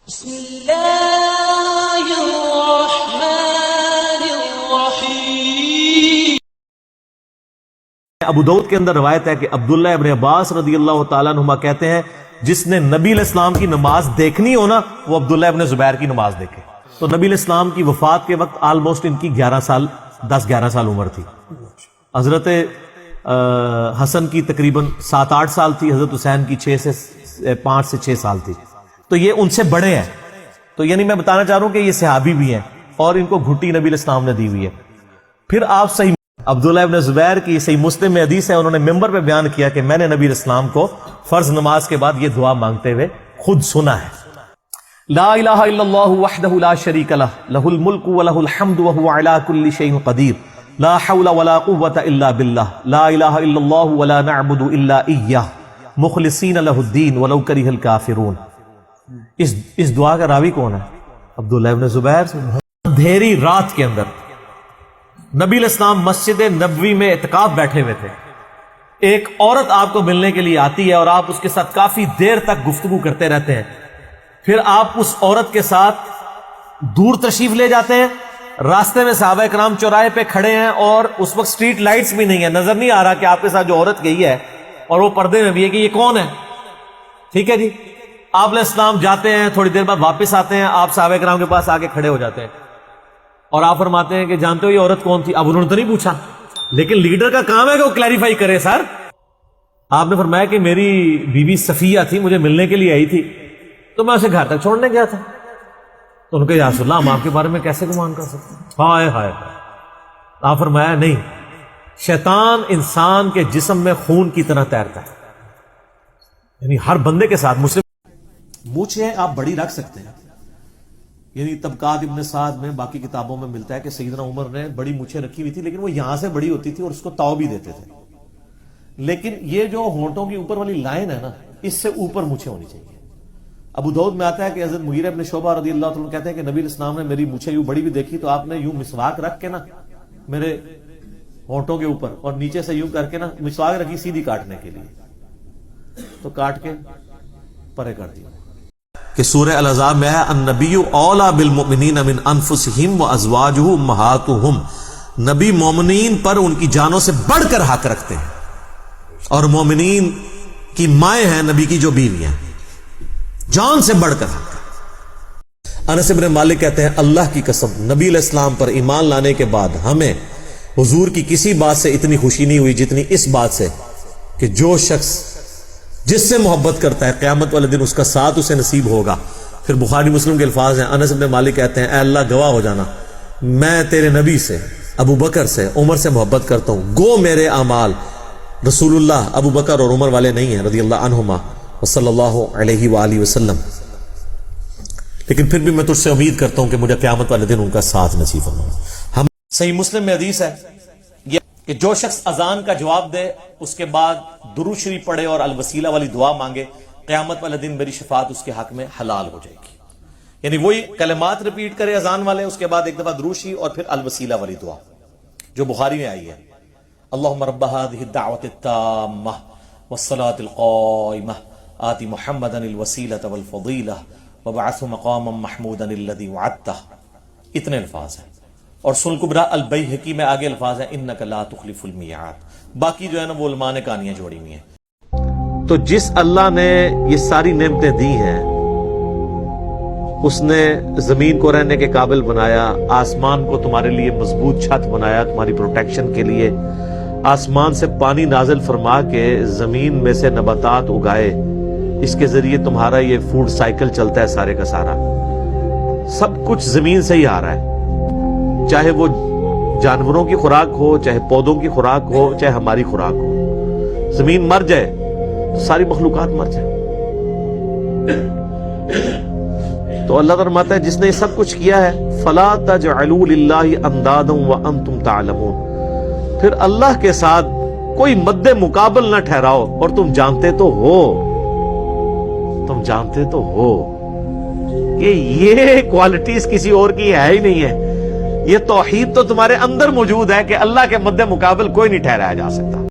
بسم اللہ الرحمن الرحیم۔ ابو داؤد کے اندر روایت ہے کہ عبداللہ ابن عباس رضی اللہ تعالیٰ عنہما کہتے ہیں جس نے نبی علیہ السلام کی نماز دیکھنی ہو نا وہ عبداللہ ابن زبیر کی نماز دیکھے۔ تو نبی علیہ السلام کی وفات کے وقت آلموسٹ ان کی 10-11 سال عمر تھی۔ حضرت حسن کی تقریباً 7-8 سال تھی، حضرت حسین کی 5 سے 6 سال تھی، تو یہ ان سے بڑے ہیں۔ تو یعنی میں بتانا چاہ رہا ہوں کہ یہ صحابی بھی ہیں اور ان کو گھٹی نبی علیہ السلام نے دی ہوئی ہے۔ پھر آپ صحیح عبداللہ ابن زبیر کی صحیح مسلم میں حدیث ہے، انہوں نے ممبر پہ بیان کیا کہ میں نے نبی علیہ السلام کو فرض نماز کے بعد یہ دعا مانگتے ہوئے خود سنا ہے، لا الہ الا اللہ وحدہ لا شریک لہ، لہ الملک ولہ الحمد وہو علی کل شیء قدیر، لا حول ولا قوة الا باللہ، لا الہ الا اللہ ولا نعبد الا ایہ، مخلصین لہ الدین ولو کرہ الکافرون۔ اس دعا کا راوی کون ہے؟ عبداللہ ابن زبیر۔ اندھیری رات کے اندر نبی علیہ السلام مسجد نبوی میں اعتکاف بیٹھے ہوئے تھے، ایک عورت آپ کو ملنے کے لیے آتی ہے اور آپ اس کے ساتھ کافی دیر تک گفتگو کرتے رہتے ہیں، پھر آپ اس عورت کے ساتھ دور تشریف لے جاتے ہیں، راستے میں صحابہ کرام چوراہے پہ کھڑے ہیں اور اس وقت سٹریٹ لائٹس بھی نہیں ہے، نظر نہیں آ رہا کہ آپ کے ساتھ جو عورت گئی ہے اور وہ پردے میں بھی ہے کہ یہ کون ہے، ٹھیک ہے جی۔ آپ علیہ السلام جاتے ہیں، تھوڑی دیر بعد واپس آتے ہیں، آپ صحابہ کرام کے پاس آگے کھڑے ہو جاتے ہیں اور آپ فرماتے ہیں کہ جانتے ہو یہ عورت کون تھی؟ اب انہوں نے تو نہیں پوچھا، لیکن لیڈر کا کام ہے کہ وہ کلیریفائی کرے۔ سر آپ نے فرمایا کہ میری بیوی صفیہ تھی، مجھے ملنے کے لیے آئی تھی تو میں اسے گھر تک چھوڑنے گیا تھا۔ تو ان کے یا رسول اللہ ہم آپ کے بارے میں کیسے گمان کر سکتے ہیں؟ ہائے ہائے۔ آپ فرمایا نہیں، شیطان انسان کے جسم میں خون کی طرح تیرتا ہے، یعنی ہر بندے کے ساتھ۔ مسلم مونچھیں آپ بڑی رکھ سکتے ہیں، یعنی طبقات ابن سعد میں باقی کتابوں میں ملتا ہے کہ سیدنا عمر نے بڑی مونچھیں رکھی ہوئی تھی، لیکن وہ یہاں سے بڑی ہوتی تھی اور اس کو تاؤ بھی دیتے تھے، لیکن یہ جو ہونٹوں کی اوپر والی لائن ہے نا، اس سے اوپر مونچھیں ہونی چاہیے۔ ابو داؤد میں آتا ہے کہ حضرت مغیرہ ابن شعبہ رضی اللہ عنہ کہتے ہیں کہ نبی علیہ السلام نے میری مونچھیں یوں بڑی بھی دیکھی تو آپ نے یوں مسواک رکھ کے نا میرے ہونٹوں کے اوپر اور نیچے سے یوں کر کے نا مسواک رکھی سیدھی کاٹنے کے لیے، تو کاٹ کے پرے کر دیا۔ کہ سورہ الاحزاب میں ہے النبی اولیٰ بالمؤمنین من انفسہم وازواجہ امہاتہم، نبی مومنین پر ان کی جانوں سے بڑھ کر حق رکھتے ہیں اور مومنین کی مائیں ہیں نبی کی جو بیویاں، جان سے بڑھ کر حق۔ انس بن مالک کہتے ہیں اللہ کی قسم نبی علیہ السلام پر ایمان لانے کے بعد ہمیں حضور کی کسی بات سے اتنی خوشی نہیں ہوئی جتنی اس بات سے کہ جو شخص جس سے محبت کرتا ہے قیامت والے دن اس کا ساتھ اسے نصیب ہوگا۔ پھر بخاری مسلم کے الفاظ ہیں، انس بن مالک کہتے ہیں اے اللہ گواہ ہو جانا میں تیرے نبی سے، ابو بکر سے، عمر سے محبت کرتا ہوں، گو میرے اعمال رسول اللہ ابو بکر اور عمر والے نہیں ہیں رضی اللہ عنہما وصلی اللہ علیہ وآلہ وسلم، لیکن پھر بھی میں تجھ سے امید کرتا ہوں کہ مجھے قیامت والے دن ان کا ساتھ نصیب فرما۔ ہم صحیح مسلم میں حدیث ہے کہ جو شخص اذان کا جواب دے اس کے بعد درود شریف پڑھے اور الوسیلہ والی دعا مانگے، قیامت والے دن میری شفاعت اس کے حق میں حلال ہو جائے گی۔ یعنی وہی کلمات ریپیٹ کرے اذان والے، اس کے بعد ایک دفعہ درود شریف اور پھر الوسیلہ والی دعا جو بخاری میں آئی ہے، اللہم رب هذه الدعوة التامة والصلاة القائمة آت محمدا الوسیلة والفضیلہ وابعثه مقاما محمودا الذی وعدتہ، اتنے الفاظ ہیں۔ اور سنن کبریٰ البیہقی میں آگے الفاظ ہیں انک لا تخلف المیعاد، باقی جو ہے نا وہ علماء نے کہانیاں جوڑی ہوئی ہیں۔ تو جس اللہ نے یہ ساری نعمتیں دی ہیں اس نے زمین کو رہنے کے قابل بنایا، آسمان کو تمہارے لیے مضبوط چھت بنایا تمہاری پروٹیکشن کے لیے، آسمان سے پانی نازل فرما کے زمین میں سے نباتات اگائے، اس کے ذریعے تمہارا یہ فوڈ سائیکل چلتا ہے سارے کا سارا، سب کچھ زمین سے ہی آ رہا ہے، چاہے وہ جانوروں کی خوراک ہو، چاہے پودوں کی خوراک ہو، چاہے ہماری خوراک ہو۔ زمین مر جائے تو ساری مخلوقات مر جائے۔ تو اللہ تعالیٰ فرماتا ہے جس نے یہ سب کچھ کیا ہے فَلَا تَجْعَلُوا لِلَّهِ أَنْدَادًا وَأَنْتُمْ تَعْلَمُونَ، پھر اللہ کے ساتھ کوئی مد مقابل نہ ٹھہراؤ اور تم جانتے تو ہو کہ یہ کوالٹیز کسی اور کی ہے ہی نہیں ہے۔ یہ توحید تو تمہارے اندر موجود ہے کہ اللہ کے مد مقابل کوئی نہیں ٹھہرایا جا سکتا۔